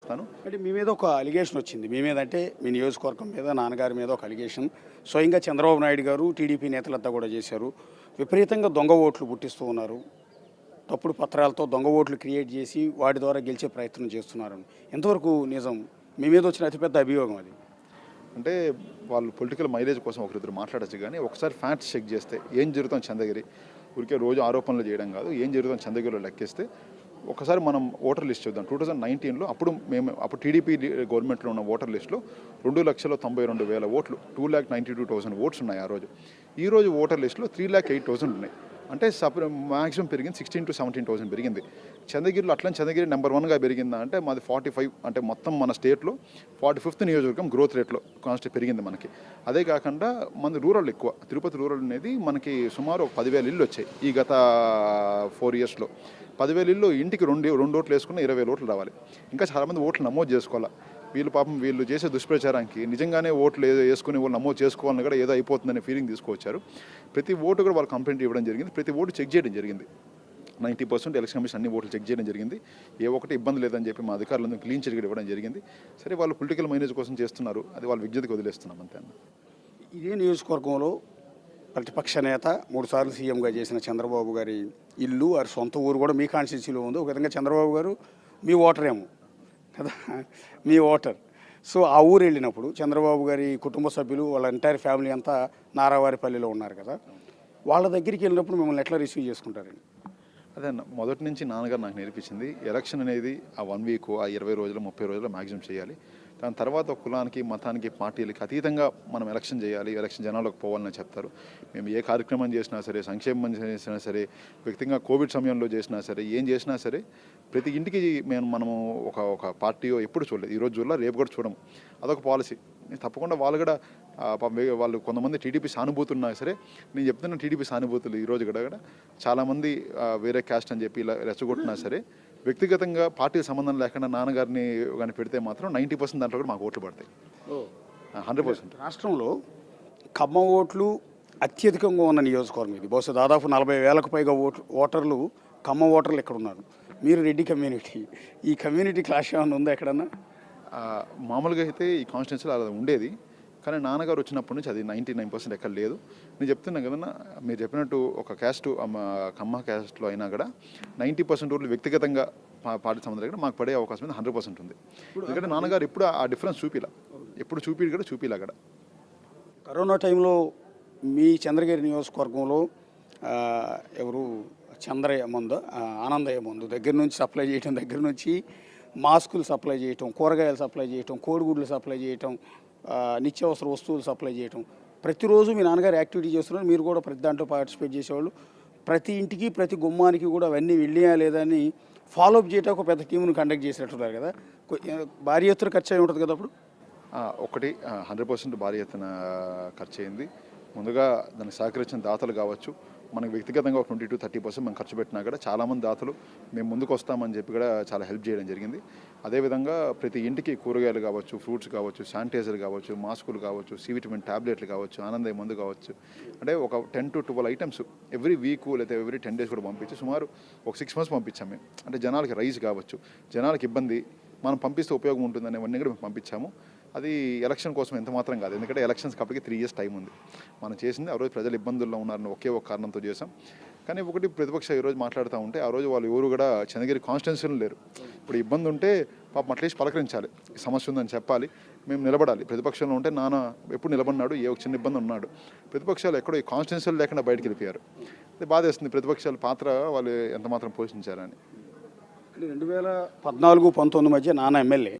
చేస్తాను. అంటే మీ మీద ఒక అలిగేషన్ వచ్చింది. మీ మీద అంటే మీ నియోజకవర్గం మీద, నాన్నగారి మీద ఒక అలిగేషన్ స్వయంగా చంద్రబాబు నాయుడు గారు, టీడీపీ నేతలంతా కూడా చేశారు. విపరీతంగా దొంగ ఓట్లు పుట్టిస్తూ ఉన్నారు. తప్పుడు పత్రాలతో దొంగ ఓట్లు క్రియేట్ చేసి వాటి ద్వారా గెలిచే ప్రయత్నం చేస్తున్నారు. ఎంతవరకు నిజం? మీ మీద వచ్చిన అతిపెద్ద అభియోగం అది. అంటే వాళ్ళు పొలిటికల్ మైలేజ్ కోసం ఒకరిద్దరు మాట్లాడచ్చు, కానీ ఒకసారి ఫ్యాక్ట్స్ చెక్ చేస్తే ఏం జరుగుతుంది చంద్రగిరి, ఊరికే రోజు ఆరోపణలు చేయడం కాదు, ఏం జరుగుతుంది చంద్రగిరిలో లెక్కిస్తే ఒకసారి మనం ఓటర్ లిస్ట్ చూద్దాం. 2019లో అప్పుడు టీడీపీ గవర్నమెంట్లో ఉన్న ఓటర్ లిస్టులో 2,92,000 ఓట్లు, 2,92,000 ఓట్స్ ఉన్నాయి ఆ రోజు. ఈరోజు ఓటర్ లిస్టులో 3,08,000 ఉన్నాయి. అంటే మ్యాక్సిమం పెరిగింది 16,000 to 17,000 పెరిగింది. చంద్రగిరిలో అట్లా చంద్రగిరి నెంబర్ 1గా పెరిగిందా అంటే మాది 45, అంటే మొత్తం మన స్టేట్లో 45th నియోజకవర్గం గ్రోత్ రేట్లో కాన్స్టెంట్ పెరిగింది మనకి. అదే కాకుండా మన రూరల్ ఎక్కువ, తిరుపతి రూరల్ అనేది మనకి సుమారు 10,000 ఇళ్ళు వచ్చాయి ఈ గత 4 yearsలో. 10,000 ఇళ్ళు ఇంటికి రెండు ఓట్లు వేసుకున్న 20,000 ఓట్లు రావాలి. ఇంకా చాలామంది ఓట్లు నమోదు చేసుకోవాలి. వీళ్ళు చేసే దుష్ప్రచారానికి నిజంగానే ఓట్లు వేసుకుని వాళ్ళు నమోదు చేసుకోవాలని కూడా ఏదో అయిపోతుందనే ఫీలింగ్ తీసుకొచ్చారు. ప్రతి ఓటు కూడా వాళ్ళు కంప్లైంట్ ఇవ్వడం జరిగింది, ప్రతి ఓటు చెక్ చేయడం జరిగింది. 90% ఎలక్షన్ కమిషన్ అన్ని ఓట్లు చెక్ చేయడం జరిగింది. ఏ ఒక్కటి ఇబ్బంది లేదని చెప్పి మా అధికారులందరూ క్లీన్ చిట్ ఇవ్వడం జరిగింది. సరే, వాళ్ళు పొలిటికల్ మైలేజ్ కోసం చేస్తున్నారు, అది వాళ్ళ విజ్ఞతకు వదిలేస్తున్నాం అంతే. ఇదే నియోజకవర్గంలో ప్రతిపక్ష నేత 3 సార్లు సీఎంగా చేసిన చంద్రబాబు గారి ఇల్లు, వారి సొంత ఊరు కూడా మీ కాన్స్టిట్యూన్సీలో ఉంది. ఒక విధంగా చంద్రబాబు గారు మీ ఓటరేమో కదా, మీ ఓటర్. సో ఆ ఊరు వెళ్ళినప్పుడు చంద్రబాబు గారి కుటుంబ సభ్యులు, వాళ్ళ ఎంటైర్ ఫ్యామిలీ అంతా నారావారిపల్లిలో ఉన్నారు కదా, వాళ్ళ దగ్గరికి వెళ్ళినప్పుడు మిమ్మల్ని ఎట్లా రిసీవ్ చేసుకుంటారండి? అదే మొదటి నుంచి నాన్నగారు నాకు నేర్పించింది, ఎలక్షన్ అనేది ఆ 1 week, ఆ 20 రోజులు 30 రోజులు మ్యాక్సిమం చేయాలి. దాని తర్వాత కులానికి, మతానికి, పార్టీలకి అతీతంగా మనం ఎలక్షన్ చేయాలి, ఎలక్షన్ జనాలకు పోవాలని చెప్తారు. మేము ఏ కార్యక్రమం చేసినా సరే, సంక్షేమం చేసినా సరే, వ్యక్తిగతంగా కోవిడ్ సమయంలో చేసినా సరే, ఏం చేసినా సరే ప్రతి ఇంటికి మనము ఒక పార్టీ ఎప్పుడు చూడలేదు, ఈరోజు చూడాలి, రేపు కూడా చూడము. అదొక పాలసీ. తప్పకుండా వాళ్ళు కొంతమంది టీడీపీ సానుభూతులు ఉన్నా సరే, నేను చెప్తున్న టీడీపీ సానుభూతులు ఈరోజు కూడా చాలామంది వేరే క్యాస్ట్ అని చెప్పి ఇలా రెచ్చగొట్టినా సరే, వ్యక్తిగతంగా పార్టీకి సంబంధం లేకుండా నాన్నగారిని కానీ పెడితే మాత్రం 90% దాంట్లో కూడా మాకు ఓట్లు పడతాయి. 100%. రాష్ట్రంలో ఖమ్మం ఓట్లు అత్యధికంగా ఉన్న నియోజకవర్గం ఇది. బహుశా దాదాపు 40,000కు పైగా ఓటర్లు ఖమ్మం ఓటర్లు ఇక్కడ ఉన్నారు. మీరు రెడ్డి కమ్యూనిటీ, ఈ కమ్యూనిటీ క్లాష్ ఏమైనా ఉందా ఎక్కడన్నా? మామూలుగా అయితే ఈ కాన్స్టిట్యున్సీలో అలా ఉండేది, కానీ నాన్నగారు వచ్చినప్పటి నుంచి అది 99% ఎక్కడ లేదు. నేను చెప్తున్నా కదన్నా, మీరు చెప్పినట్టు ఒక క్యాస్ట్ కమ్మ క్యాస్ట్లో అయినా కూడా 90% ఓట్లు వ్యక్తిగతంగా పార్టీ సంబంధం కూడా మాకు పడే అవకాశం మీద 100% ఉంది. ఎందుకంటే నాన్నగారు ఎప్పుడు ఆ డిఫరెన్స్ ఎప్పుడు చూపిలా కూడా. కరోనా టైంలో మీ చంద్రగిరి నియోజకవర్గంలో ఎవరు చంద్రయ్య మందు, ఆనందయ్య మందు దగ్గర నుంచి సప్లై చేయటం, దగ్గర నుంచి మాస్కులు సప్లై చేయటం, కూరగాయలు సప్లై చేయటం, కోడిగుడ్లు సప్లై చేయటం, నిత్యావసర వస్తువులు సప్లై చేయటం, ప్రతిరోజు మీ నాన్నగారు యాక్టివిటీ చేస్తున్నారు. మీరు కూడా ప్రతి దాంట్లో పార్టిసిపేట్ చేసేవాళ్ళు. ప్రతి ఇంటికి, ప్రతి గుమ్మానికి కూడా అవన్నీ వెళ్ళినా లేదా అని ఫాలోఅప్ చేయటం ఒక పెద్ద టీంను కండక్ట్ చేసినట్టున్నారు కదా, భారీ ఎత్తున ఖర్చు అయి ఉంటుంది కదా అప్పుడు? 100% భారీ ఎత్తున ఖర్చు అయింది. ముందుగా దానికి సహకరించిన దాతలు కావచ్చు, మనకు వ్యక్తిగతంగా ఒక 20 to 30% మనం ఖర్చు పెట్టినా కూడా చాలామంది దాతలు మేము ముందుకు వస్తామని చెప్పి కూడా చాలా హెల్ప్ చేయడం జరిగింది. అదేవిధంగా ప్రతి ఇంటికి కూరగాయలు కావచ్చు, ఫ్రూట్స్ కావచ్చు, శానిటైజర్ కావచ్చు, మాస్కులు కావచ్చు, సి విటమిన్ ట్యాబ్లెట్లు కావచ్చు, ఆనందయ్య మందు కావచ్చు, అంటే ఒక 10 to 12 ఐటమ్స్ ఎవ్రీ వీక్ లేదా ఎవ్రీ 10 days కూడా పంపించి సుమారు ఒక 6 months పంపించాము మేము. అంటే జనాలకి రైస్ కావచ్చు, జనాలకి ఇబ్బంది, మనం పంపిస్తే ఉపయోగం ఉంటుందనేవన్నీ కూడా మేము పంపించాము. అది ఎలక్షన్ కోసం ఎంత మాత్రం కాదు, ఎందుకంటే ఎలక్షన్స్ కాబట్టి 3 years టైం ఉంది. మనం చేసింది ఆ రోజు ప్రజలు ఇబ్బందుల్లో ఉన్నారని ఒకే ఒక కారణంతో చేసాం. కానీ ఒకటి ప్రతిపక్ష ఈరోజు మాట్లాడుతూ ఉంటే, ఆ రోజు వాళ్ళు ఎవరు కూడా చంద్రగిరి కాన్స్టిట్యున్సీలో లేరు. ఇప్పుడు ఇబ్బంది ఉంటే పాపం అట్లీస్ట్ పలకరించాలి, సమస్య ఉందని చెప్పాలి, మేము నిలబడాలి. ప్రతిపక్షంలో ఉంటే నాన్న ఎప్పుడు నిలబడినాడు, ఏ ఒక చిన్న ఇబ్బంది ఉన్నాడు. ప్రతిపక్షాలు ఎక్కడో ఈ కాన్స్టిట్యున్సీలు లేకుండా బయటకు వెళ్ళిపోయారు. అది బాధేస్తుంది, ప్రతిపక్షాల పాత్ర వాళ్ళు ఎంత మాత్రం పోషించారని. 2014-19 మధ్య నాన్న ఎమ్మెల్యే,